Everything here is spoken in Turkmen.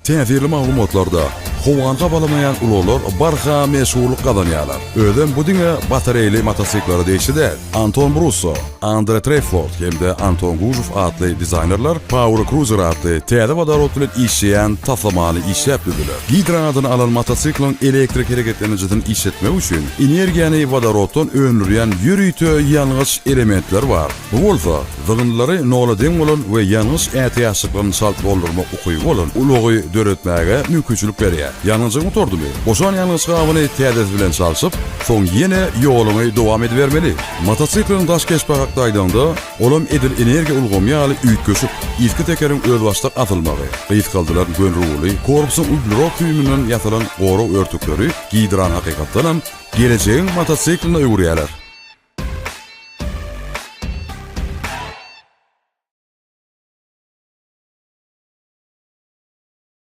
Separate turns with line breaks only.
Täsirli maglumatlarda howanka balamayan ulolar barha meşhurluk kazanýarlar. Ödem bu diňe batareyli motosikllary değişdi. Anton Brusso, Andre Trefort hemde Anton Guzov adly dizaynerler Power Cruiser adly täze vodorodly işleýän taslamaly iş ýapdylar. Hidran adyny alan motosikliň elektrik hereketlenijiden işletmek üçin energiýany vodoroddan öndürýän ýürüýtü ýalňyş elementler bar. Bu bolsa, zygynlary noladyň bolan we ýalňyş ätiýaşlyklaryny salt doldurmak ukyby bolan ulogy döretmäge mümkinçilik berýär. Ýalňyş motordumy? Oşan ýalňyş gabyny täze bilen çalşyp, soň ýene ýoluny dowam edibermeli. Motosikliň daş geçpek akdaýdanda olam edil energiýa ulgamýaly üýtgeşip, ilki tekeriň öz başlyk atylmagy, gyýtgaldylar gönrüwli, korpusyň uldurok tüýmünden ýatylan goro örtükleri giýdiran hakykatdan hem geleceğin motosikline öwürýärler.